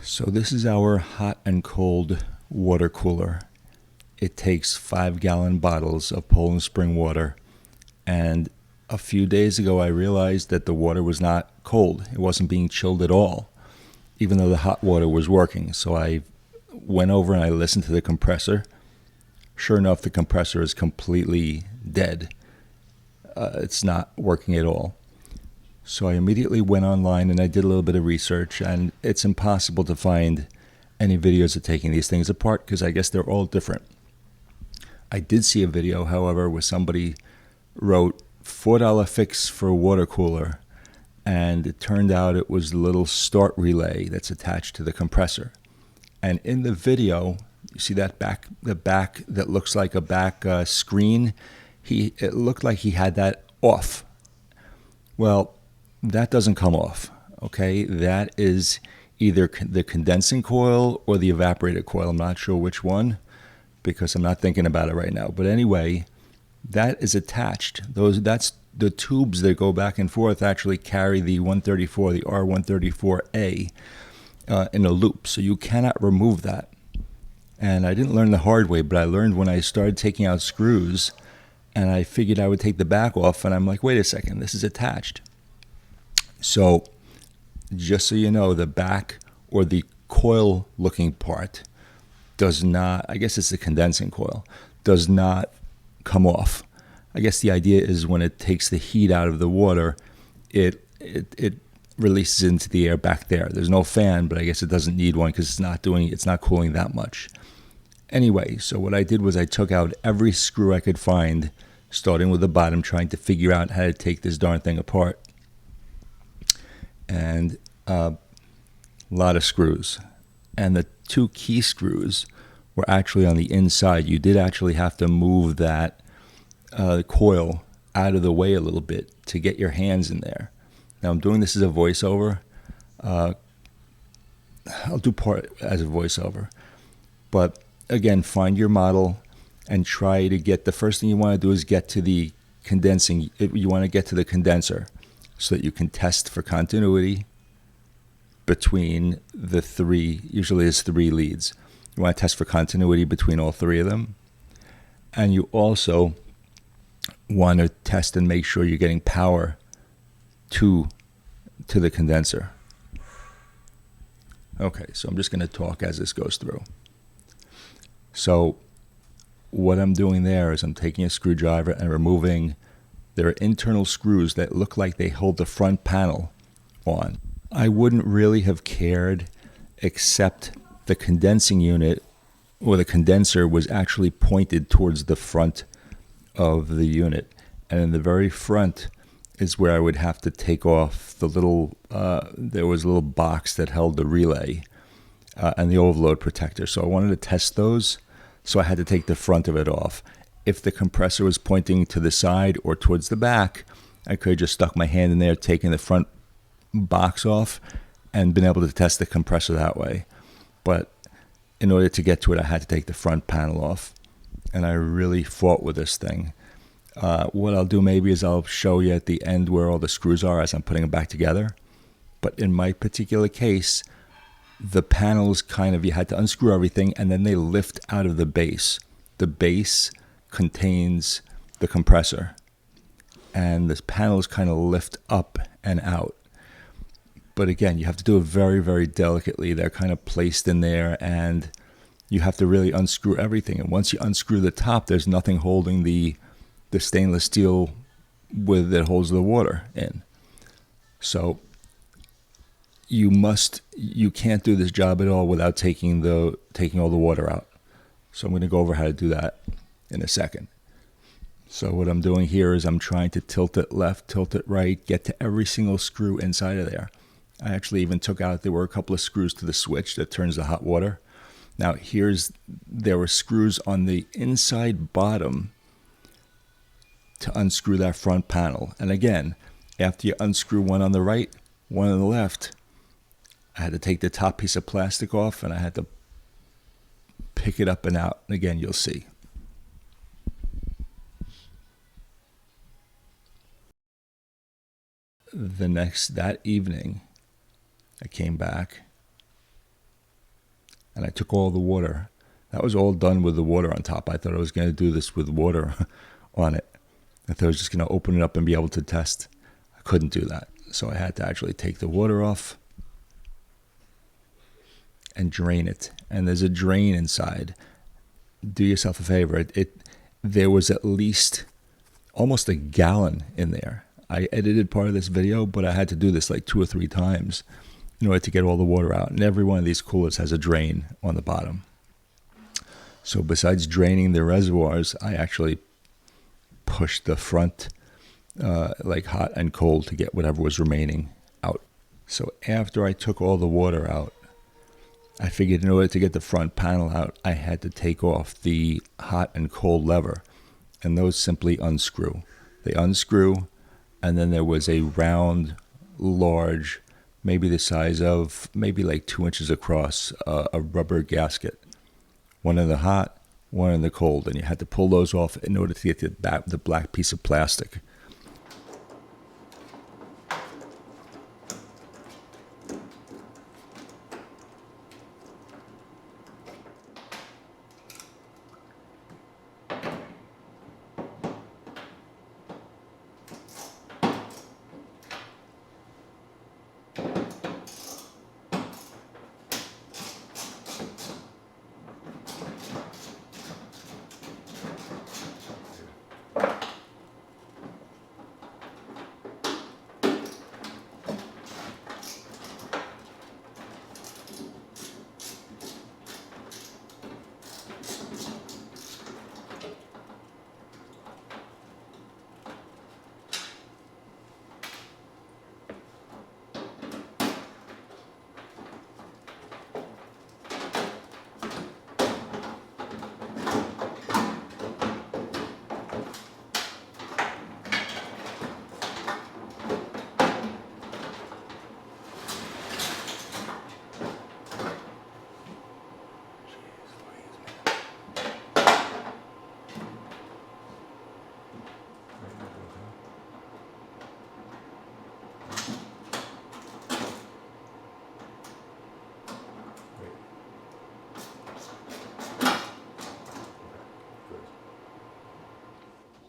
So this is our hot and cold water cooler. It takes 5-gallon bottles of Poland Spring water, and a few days ago I realized that the water was not cold. It wasn't being chilled at all, even though the hot water was working. So I went over and I listened to the compressor. Sure enough, the compressor is completely dead. It's not working at all. So I immediately went online and I did a little bit of research, and it's impossible to find any videos of taking these things apart because I guess they're all different. I did see a video, however, where somebody wrote $4 fix for a water cooler, and it turned out it was the little start relay that's attached to the compressor. And in the video, you see that the back that looks like a back screen. It looked like he had that off. Well, that doesn't come off. Okay, that is either the condensing coil or the evaporator coil. I'm not sure which one because I'm not thinking about it right now. But anyway, that is attached. That's the tubes that go back and forth actually carry the 134, the R134A in a loop. So you cannot remove that. And I didn't learn the hard way, but I learned when I started taking out screws, and I figured I would take the back off, and I'm like, wait a second, this is attached. So just so you know, the back or the coil looking part does not, I guess it's the condensing coil, does not come off. I guess the idea is when it takes the heat out of the water, it releases into the air back there. There's no fan, but I guess it doesn't need one because it's not cooling that much. Anyway, so what I did was I took out every screw I could find, starting with the bottom, trying to figure out how to take this darn thing apart. And a lot of screws. And the two key screws were actually on the inside. You did actually have to move that coil out of the way a little bit to get your hands in there. Now I'm doing this as a voiceover. I'll do part as a voiceover. But again, find your model and try to get, the first thing you want to do is get to the condensing. You want to get to the condenser so that you can test for continuity between the three, usually there's 3 leads. You want to test for continuity between all 3 of them. And you also want to test and make sure you're getting power to the condenser. Okay, so I'm just going to talk as this goes through. So what I'm doing there is I'm taking a screwdriver and removing, there are internal screws that look like they hold the front panel on. I wouldn't really have cared except the condensing unit or the condenser was actually pointed towards the front of the unit. And in the very front is where I would have to take off the little, there was a little box that held the relay and the overload protector. So I wanted to test those, so I had to take the front of it off. If the compressor was pointing to the side or towards the back, I could have just stuck my hand in there, taken the front box off, and been able to test the compressor that way. But in order to get to it, I had to take the front panel off. And I really fought with this thing. What I'll do maybe is I'll show you at the end where all the screws are as I'm putting them back together. But in my particular case, the panels you had to unscrew everything and then they lift out of the base. The base contains the compressor and the panels kind of lift up and out. But again, you have to do it very, very delicately. They're kind of placed in there and you have to really unscrew everything. And once you unscrew the top, there's nothing holding the stainless steel that holds the water in. So you can't do this job at all without taking all the water out. So I'm going to go over how to do that in a second. So what I'm doing here is I'm trying to tilt it left, tilt it right, get to every single screw inside of there. I actually even took out, there were a couple of screws to the switch that turns the hot water. Now there were screws on the inside bottom to unscrew that front panel. And again, after you unscrew one on the right, one on the left, I had to take the top piece of plastic off and I had to pick it up and out. And again, you'll see. That evening, I came back and I took all the water. That was all done with the water on top. I thought I was going to do this with water on it. I thought I was just going to open it up and be able to test. I couldn't do that. So I had to actually take the water off and drain it. And there's a drain inside. Do yourself a favor. There was at least almost a gallon in there. I edited part of this video, but I had to do this like 2 or 3 times in order to get all the water out. And every one of these coolers has a drain on the bottom. So besides draining the reservoirs, I actually pushed the front like hot and cold to get whatever was remaining out. So after I took all the water out, I figured in order to get the front panel out, I had to take off the hot and cold lever, and those simply unscrew. They unscrew, and then there was a round, large, maybe the size of maybe like 2 inches across, a rubber gasket. One in the hot, one in the cold, and you had to pull those off in order to get the black piece of plastic.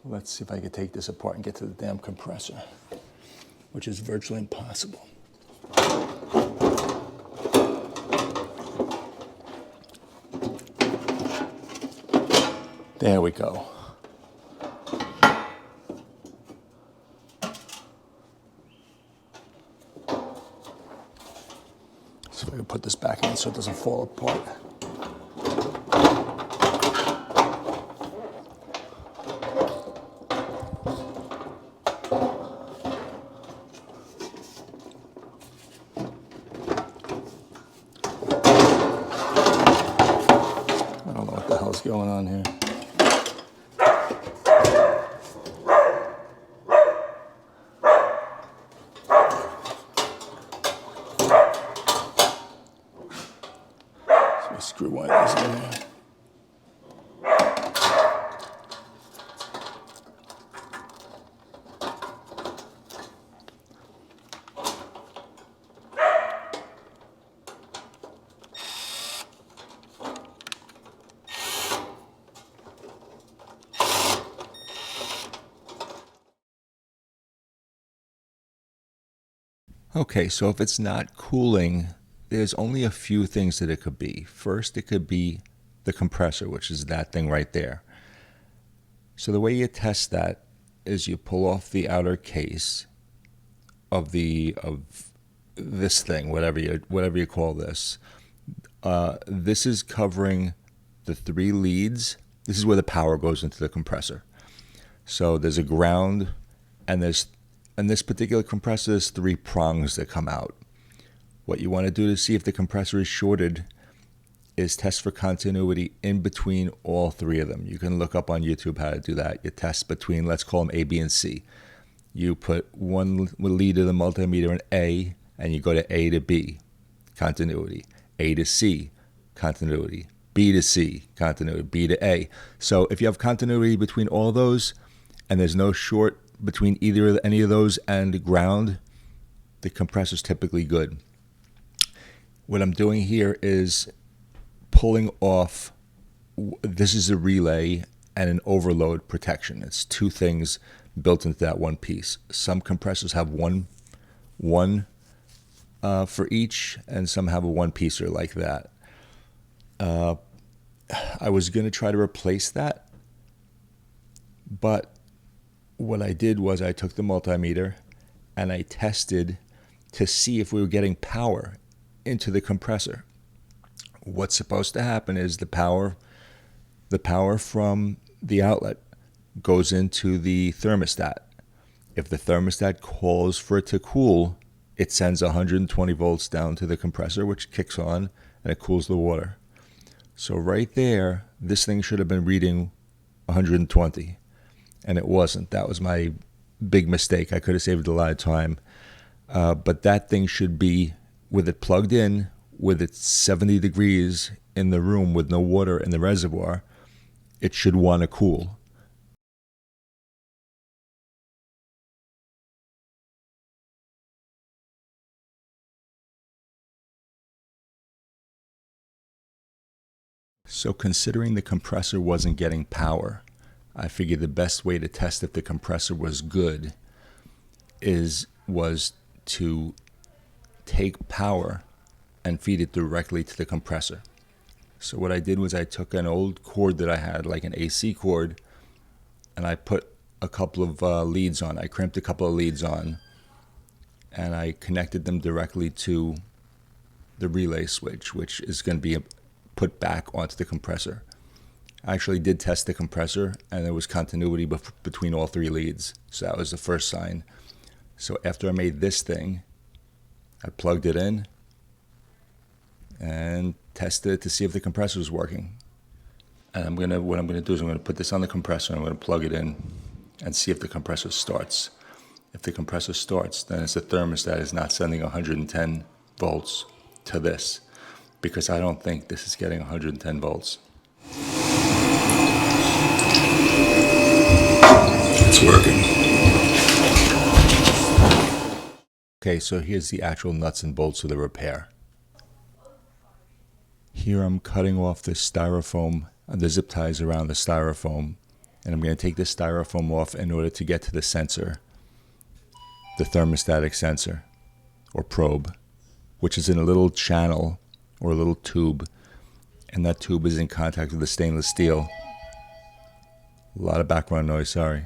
Let's see if I can take this apart and get to the damn compressor, which is virtually impossible. There we go. See if I can put this back in so it doesn't fall apart. What's going on here? So we screw one of these in there. Okay, so if it's not cooling, there's only a few things that it could be. First, it could be the compressor, which is that thing right there. So the way you test that is you pull off the outer case of this thing, whatever you call this. This is covering the 3 leads. This is where the power goes into the compressor. So there's a ground, and in this particular compressor, there's 3 prongs that come out. What you want to do to see if the compressor is shorted is test for continuity in between all 3 of them. You can look up on YouTube how to do that. You test between, let's call them A, B, and C. You put one lead of the multimeter in A, and you go to A to B, continuity. A to C, continuity. B to C, continuity. B to A. So if you have continuity between all those, and there's no short between any of those and ground, the compressor's typically good. What I'm doing here is pulling off, this is a relay and an overload protection. It's two things built into that one piece. Some compressors have one for each, and some have a one-piecer like that. I was going to try to replace that, but what I did was I took the multimeter and I tested to see if we were getting power into the compressor. What's supposed to happen is the power from the outlet goes into the thermostat. If the thermostat calls for it to cool, it sends 120 volts down to the compressor, which kicks on and it cools the water. So right there, this thing should have been reading 120, and it wasn't. That was my big mistake. I could have saved a lot of time. But that thing should be, with it plugged in, with it 70 degrees in the room with no water in the reservoir, it should want to cool. So considering the compressor wasn't getting power, I figured the best way to test if the compressor was good was to take power and feed it directly to the compressor. So what I did was I took an old cord that I had, like an AC cord, and I put a couple of leads on. I crimped a couple of leads on, and I connected them directly to the relay switch, which is going to be put back onto the compressor. I actually did test the compressor, and there was continuity between all three leads. So that was the first sign. So after I made this thing, I plugged it in and tested it to see if the compressor was working. And what I'm gonna do is I'm gonna put this on the compressor, and I'm gonna plug it in and see if the compressor starts. If the compressor starts, then it's the thermostat is not sending 110 volts to this, because I don't think this is getting 110 volts. It's working. Okay, so here's the actual nuts and bolts of the repair. Here I'm cutting off the styrofoam, the zip ties around the styrofoam, and I'm going to take this styrofoam off in order to get to the sensor, the thermostatic sensor, or probe, which is in a little channel or a little tube, and that tube is in contact with the stainless steel. A lot of background noise, sorry.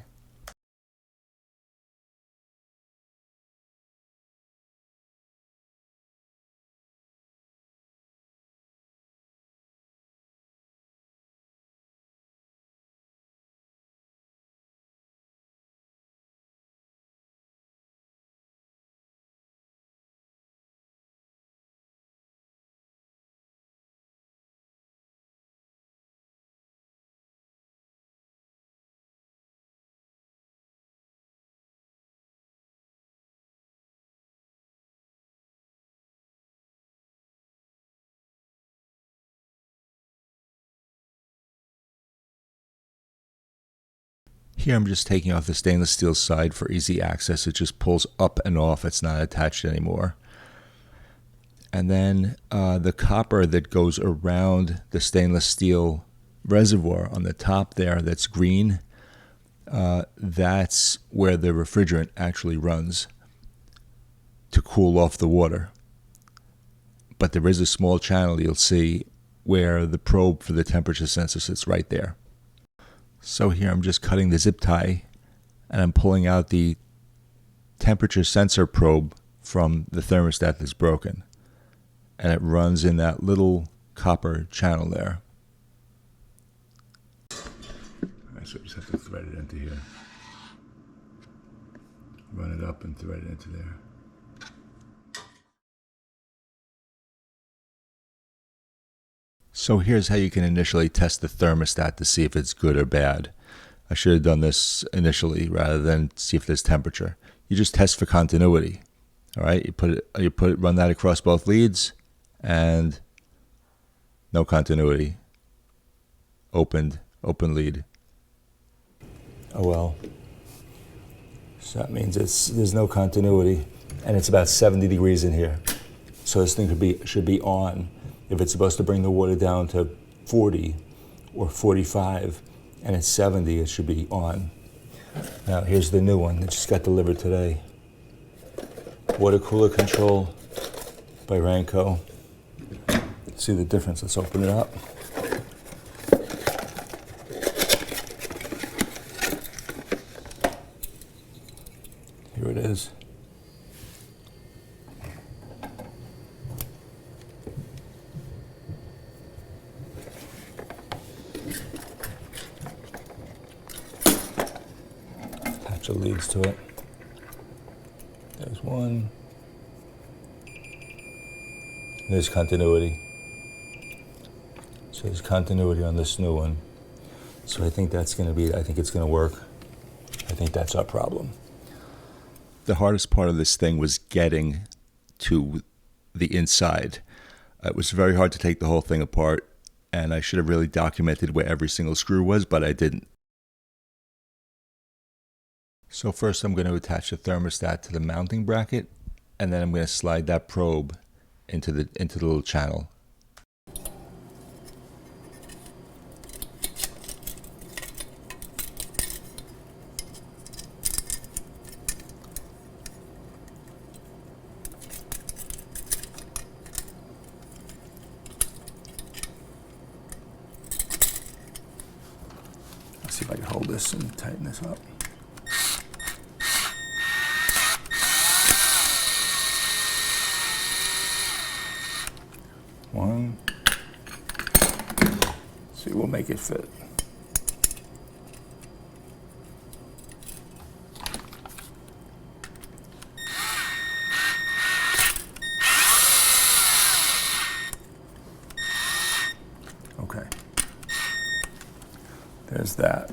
Here I'm just taking off the stainless steel side for easy access. It just pulls up and off. It's not attached anymore. And then the copper that goes around the stainless steel reservoir on the top there that's green, that's where the refrigerant actually runs to cool off the water. But there is a small channel you'll see where the probe for the temperature sensor sits right there. So here I'm just cutting the zip tie, and I'm pulling out the temperature sensor probe from the thermostat that's broken. And it runs in that little copper channel there. Alright, so I just have to thread it into here. Run it up and thread it into there. So here's how you can initially test the thermostat to see if it's good or bad. I should have done this initially rather than see if there's temperature. You just test for continuity. All right, run that across both leads, and no continuity. Open lead. Oh well. So that means there's no continuity, and it's about 70 degrees in here. So this thing should be on. If it's supposed to bring the water down to 40 or 45 and it's 70, it should be on. Now here's the new one that just got delivered today. Water cooler control by Ranco. See the difference? Let's open it up. Here it is. Attach the leads to it. There's one. There's continuity. So there's continuity on this new one. So I think that's going to be, I think it's going to work. I think that's our problem. The hardest part of this thing was getting to the inside. It was very hard to take the whole thing apart, and I should have really documented where every single screw was, but I didn't. So first I'm going to attach the thermostat to the mounting bracket, and then I'm going to slide that probe into the little channel. Let's see if I can hold this and tighten this up. One. See, we'll make it fit. Okay. There's that.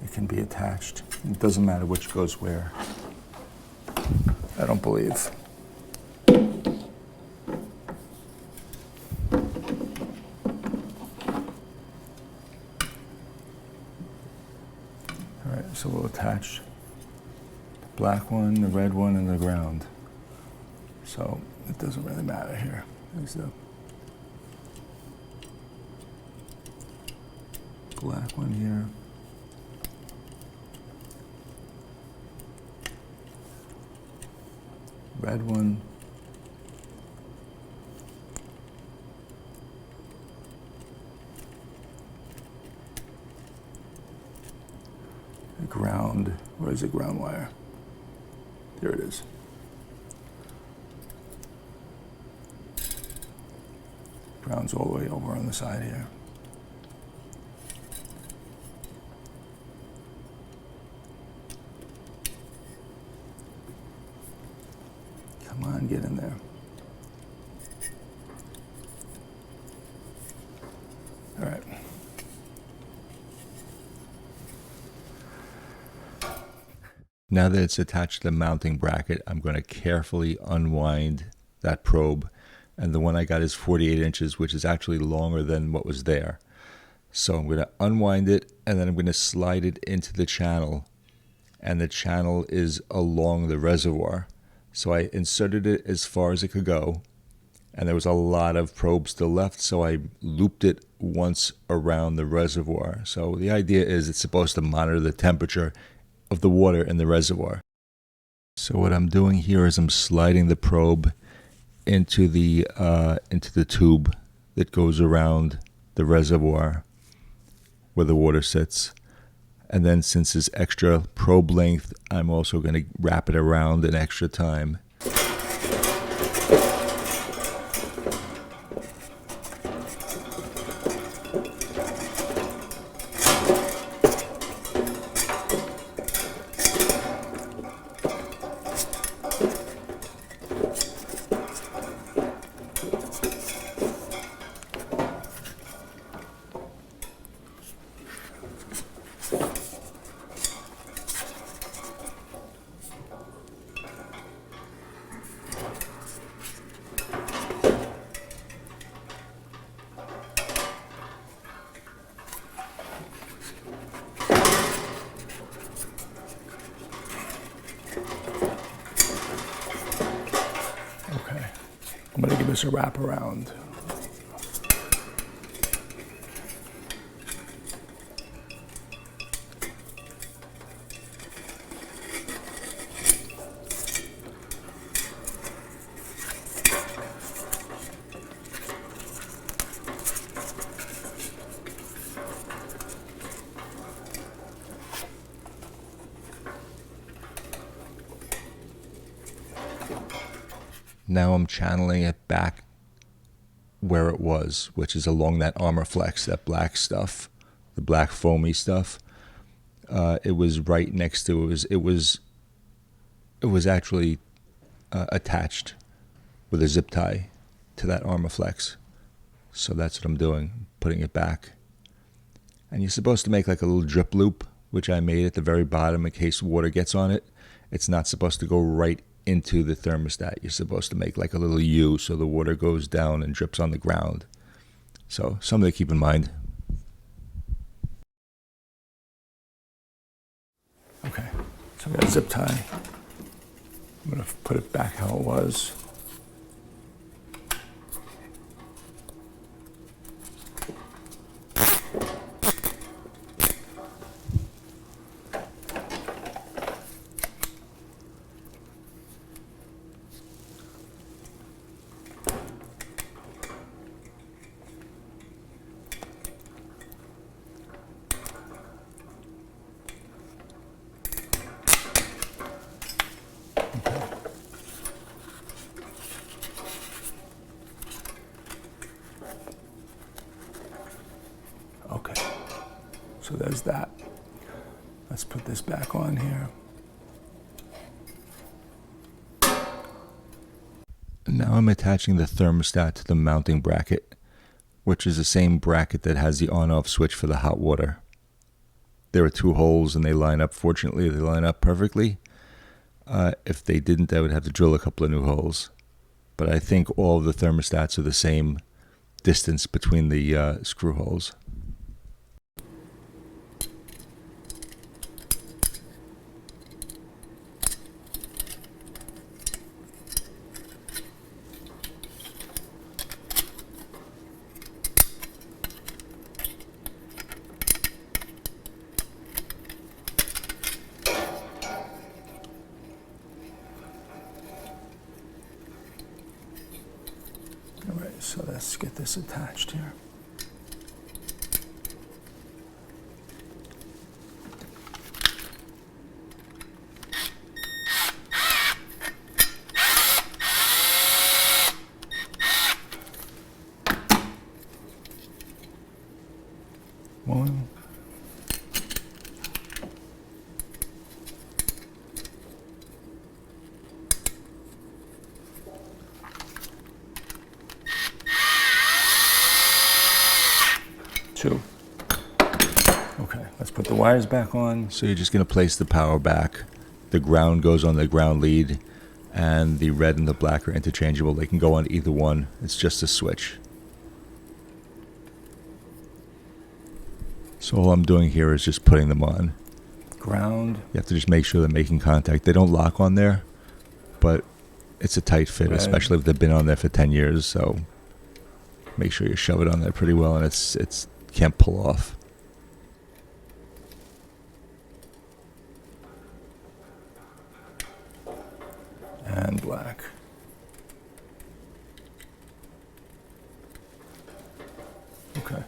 It can be attached. It doesn't matter which goes where. I don't believe. Alright, so we'll attach the black one, the red one, and the ground. So it doesn't really matter here. There's the black one here. Red one. The ground. Where's the ground wire? There it is. Ground's all the way over on the side here. Come on, get in there. All right. Now that it's attached to the mounting bracket, I'm going to carefully unwind that probe. And the one I got is 48 inches, which is actually longer than what was there. So I'm going to unwind it, and then I'm going to slide it into the channel. And the channel is along the reservoir. So I inserted it as far as it could go. And there was a lot of probe still left, so I looped it once around the reservoir. So the idea is it's supposed to monitor the temperature of the water in the reservoir. So what I'm doing here is I'm sliding the probe into the tube that goes around the reservoir where the water sits. And then since it's extra probe length, I'm also going to wrap it around an extra time. Okay, I'm gonna give this a wrap around. Now I'm channeling it back where it was, which is along that armor flex, that black stuff, the black foamy stuff. It was right next to it was actually attached with a zip tie to that armor flex. So that's what I'm doing, putting it back. And you're supposed to make like a little drip loop, which I made at the very bottom in case water gets on it. It's not supposed to go right into the thermostat. You're supposed to make like a little U so the water goes down and drips on the ground. So something to keep in mind. Okay, so I got a zip tie. I'm gonna put it back how it was. Okay, so there's that. Let's put this back on here. Now I'm attaching the thermostat to the mounting bracket, which is the same bracket that has the on-off switch for the hot water. There are 2 holes and they line up. Fortunately, they line up perfectly. If they didn't, I would have to drill a couple of new holes. But I think all of the thermostats are the same distance between the screw holes. All right, so let's get this attached here. One. 2. Okay, let's put the wires back on. So you're just going to place the power back. The ground goes on the ground lead, and the red and the black are interchangeable. They can go on either one. It's just a switch. So all I'm doing here is just putting them on. Ground. You have to just make sure they're making contact. They don't lock on there, but it's a tight fit, Red. especially if they've been on there for 10 years. So make sure you shove it on there pretty well, and it's can't pull off. And black. Okay.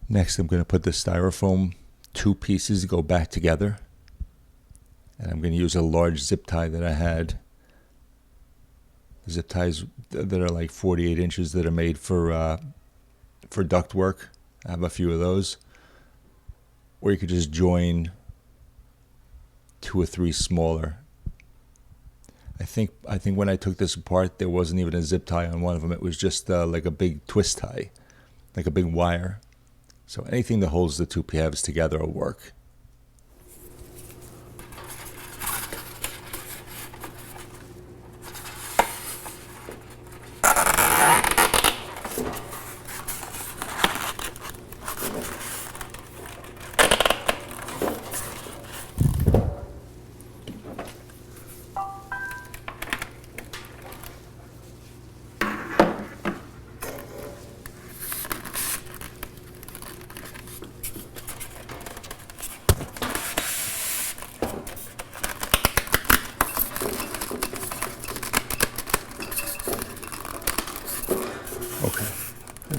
Next, I'm going to put the styrofoam 2 pieces go back together. And I'm going to use a large zip tie that I had. Zip ties that are like 48 inches that are made for duct work. I have a few of those. Or you could just join 2 or 3 smaller. I think when I took this apart, there wasn't even a zip tie on one of them. It was just like a big twist tie, like a big wire. So anything that holds the 2 PFs together will work.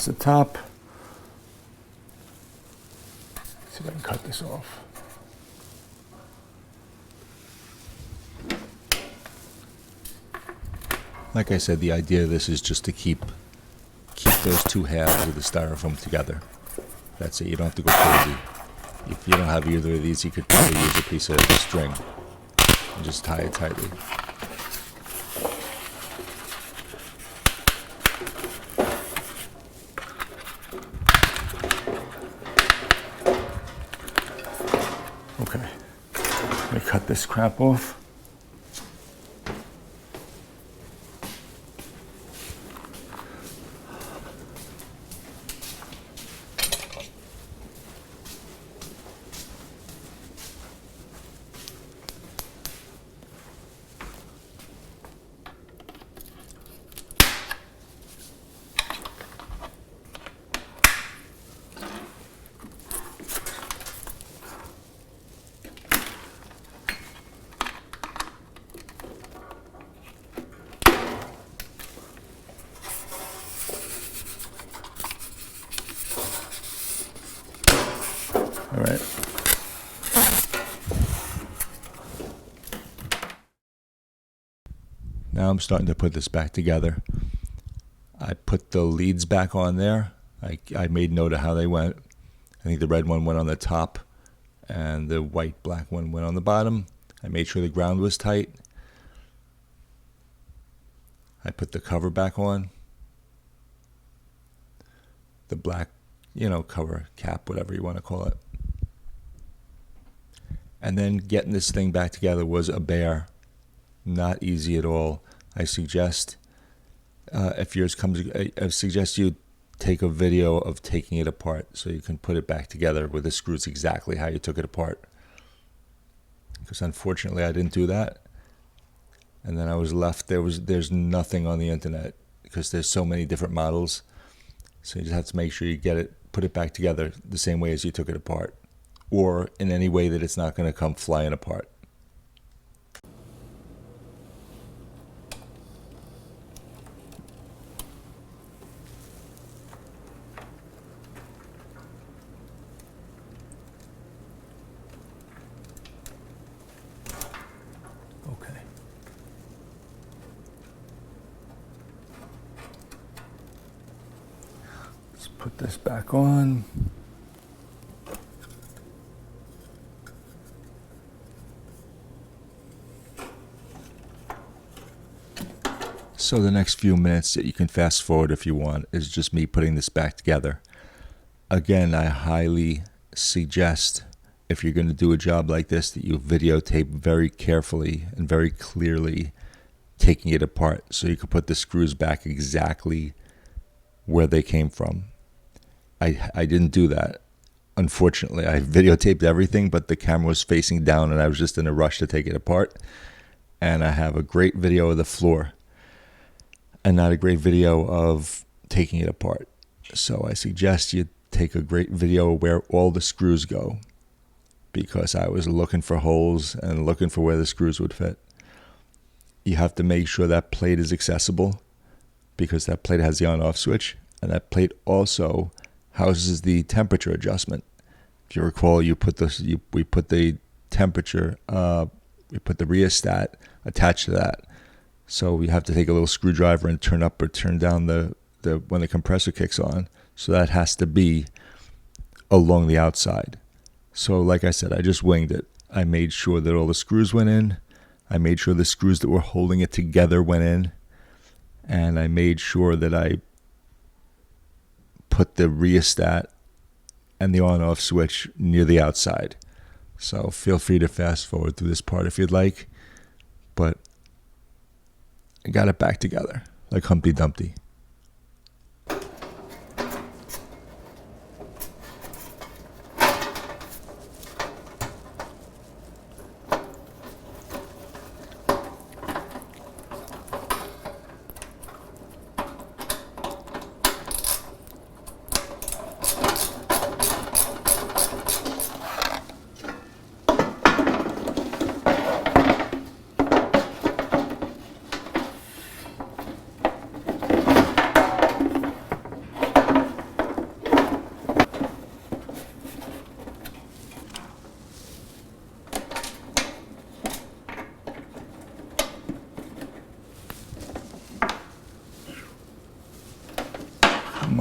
There's the top. Let's see if I can cut this off. Like I said, the idea of this is just to keep those two halves of the styrofoam together. That's it. You don't have to go crazy. If you don't have either of these, you could probably use a piece of string and just tie it tightly. Okay, let me cut this crap off. All right. Now I'm starting to put this back together. I put the leads back on there. I made note of how they went. I think the red one went on the top and the white black one went on the bottom. I made sure the ground was tight. I put the cover back on. The black, cover, cap, whatever you want to call it. And then getting this thing back together was a bear. Not easy at all. I suggest if yours comes, I suggest you take a video of taking it apart so you can put it back together with the screws exactly how you took it apart. Because unfortunately I didn't do that. And then I was left, there's nothing on the internet because there's so many different models. So you just have to make sure you put it back together the same way as you took it apart, or in any way that it's not going to come flying apart. Okay. Let's put this back on. So the next few minutes that you can fast forward if you want is just me putting this back together. Again, I highly suggest if you're going to do a job like this that you videotape very carefully and very clearly taking it apart so you can put the screws back exactly where they came from. I didn't do that. Unfortunately, I videotaped everything, but the camera was facing down and I was just in a rush to take it apart. And I have a great video of the floor and not a great video of taking it apart. So I suggest you take a great video where all the screws go, because I was looking for holes and looking for where the screws would fit. You have to make sure that plate is accessible, because that plate has the on-off switch, and that plate also houses the temperature adjustment. If you recall, we put the temperature, we put the rheostat attached to that. So we have to take a little screwdriver and turn up or turn down when the compressor kicks on. So that has to be along the outside. So like I said, I just winged it. I made sure that all the screws went in. I made sure the screws that were holding it together went in. And I made sure that I put the rheostat and the on-off switch near the outside. So feel free to fast forward through this part if you'd like. But I got it back together like Humpty Dumpty.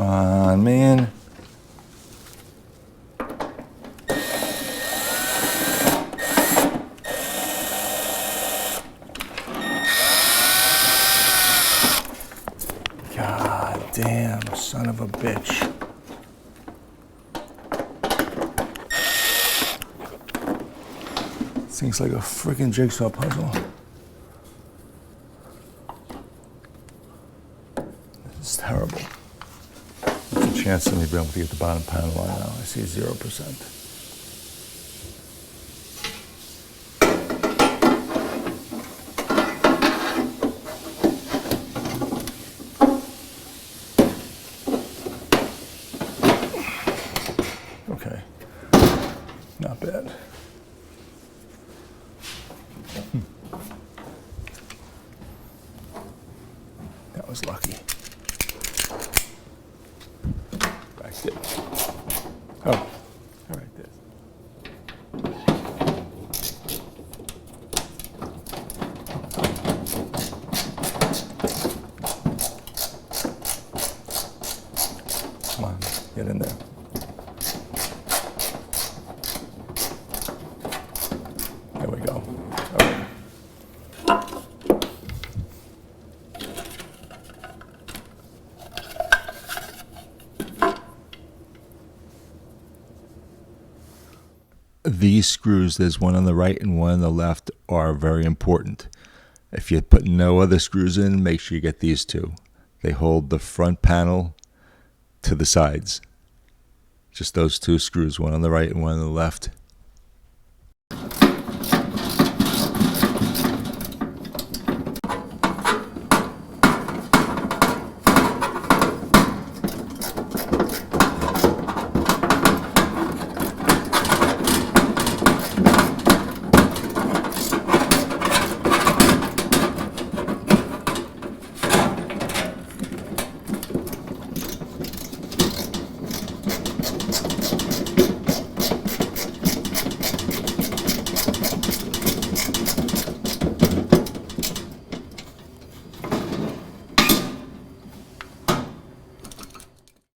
on, man. God damn, son of a bitch. This thing's like a freaking jigsaw puzzle. This is terrible. What's the chance of me being able to get the bottom panel on now? I see 0%. Okay, not bad. That was lucky. Back there. Oh, all right, there. Come on, get in there. There we go. Okay. These screws, there's one on the right and one on the left, are very important. If you put no other screws in, make sure you get these two. They hold the front panel to the sides. Just those two screws, one on the right and one on the left.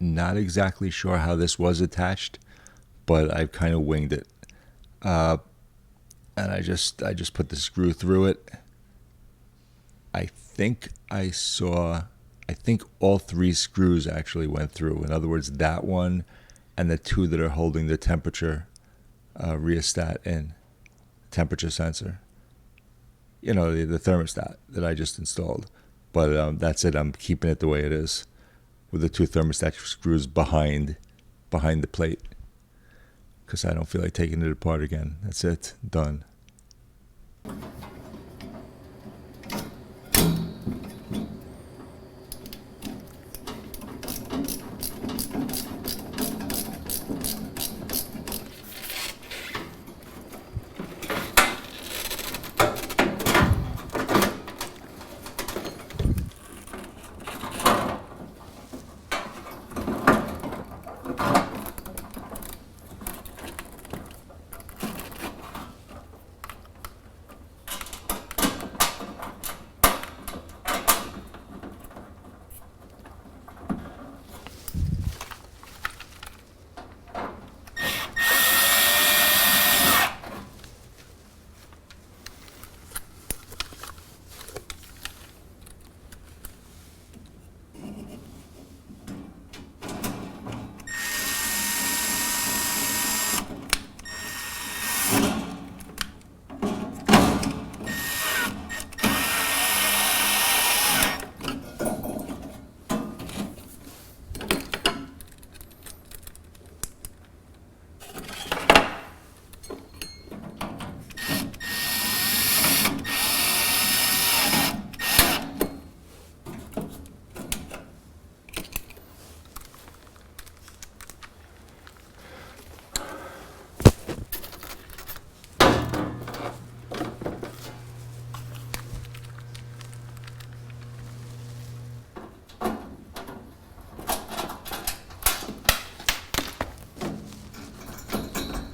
Not exactly sure how this was attached, but I've kind of winged it. And I just put the screw through it. I think all three screws actually went through. In other words, that one and the two that are holding the temperature rheostat in, temperature sensor. You know, the thermostat that I just installed. But that's it. I'm keeping it the way it is, with the two thermostat screws behind the plate, because I don't feel like taking it apart again. That's it. Done.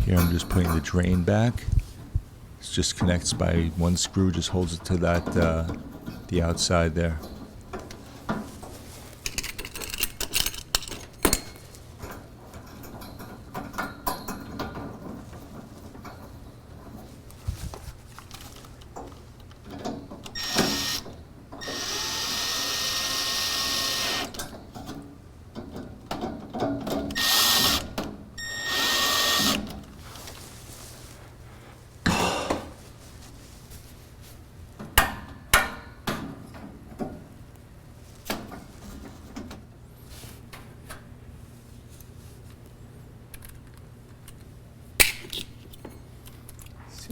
Here I'm just putting the drain back. It just connects by one screw, just holds it to that, the outside there.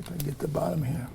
if I can get the bottom here.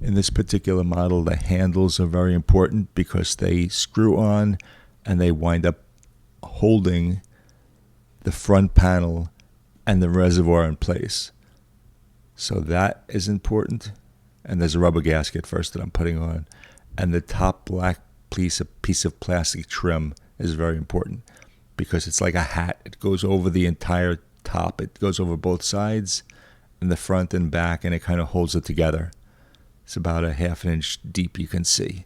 In this particular model, the handles are very important because they screw on and they wind up holding the front panel and the reservoir in place. So that is important. And there's a rubber gasket first that I'm putting on. And the top black piece of plastic trim is very important because it's like a hat. It goes over the entire top. It goes over both sides and the front and back, and it kind of holds it together. It's about a ½ inch deep, you can see.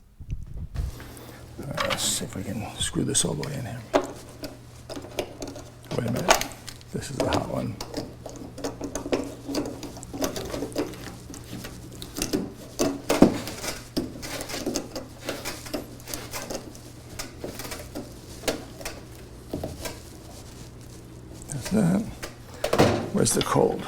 All right, let's see if we can screw this all the way in here. Wait a minute. This is the hot one. That's that. Where's the cold?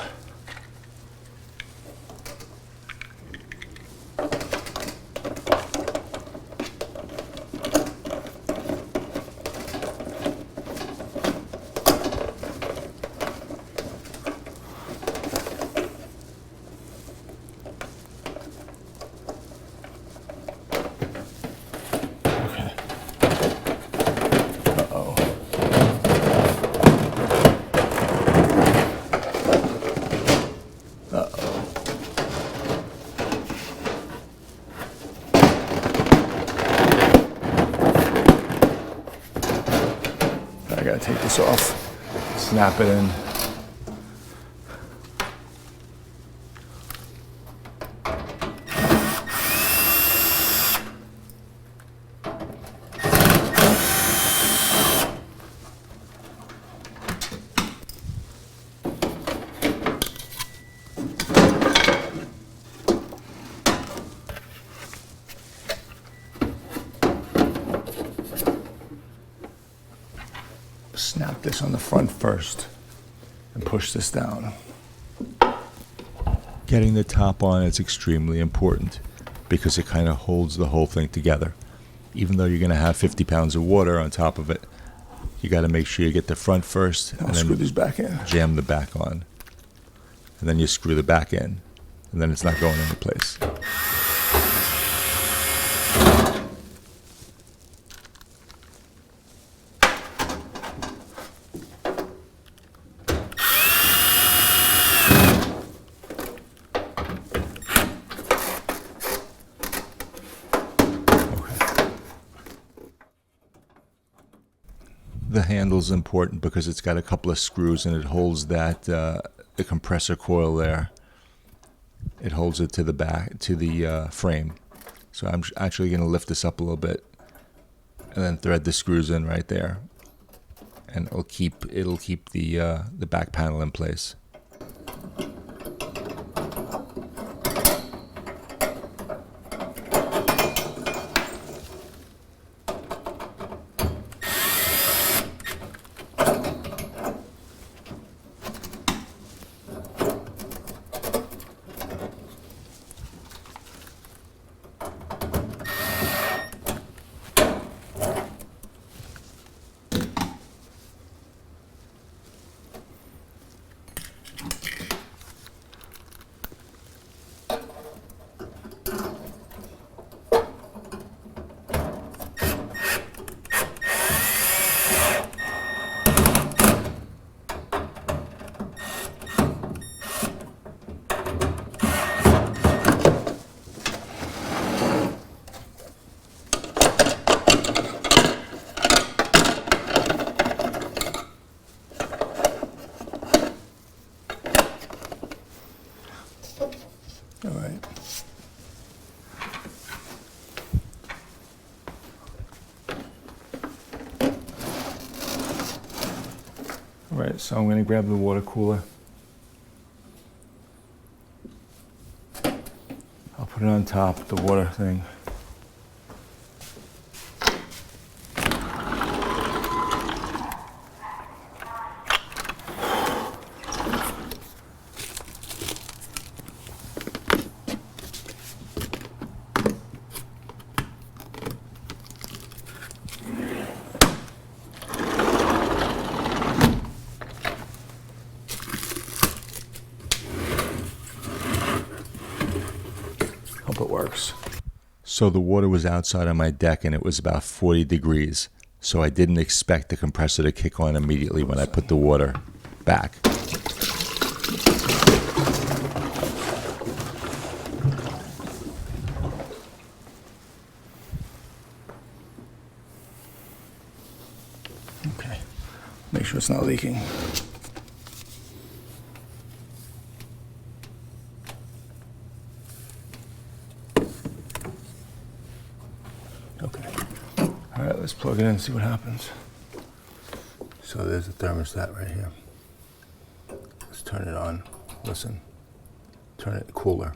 I gotta take this off, snap it in. Snap this on the front first and push this down. Getting the top on is extremely important because it kind of holds the whole thing together. Even though you're going to have 50 pounds of water on top of it, you got to make sure you get the front first and then screw these back in. Jam the back on. And then you screw the back in, and then it's not going into place. The handle's important because it's got a couple of screws and it holds that the compressor coil there. It holds it to the back, to the frame. So I'm actually going to lift this up a little bit and then thread the screws in right there, and it'll keep the back panel in place. All right. All right, so I'm going to grab the water cooler. I'll put it on top, the water thing. Hope it works. So the water was outside on my deck and it was about 40 degrees. So I didn't expect the compressor to kick on immediately when I put the water back. Okay. Make sure it's not leaking. Okay. All right, let's plug it in and see what happens. So there's the thermostat right here. Let's turn it on. Listen. Turn it cooler.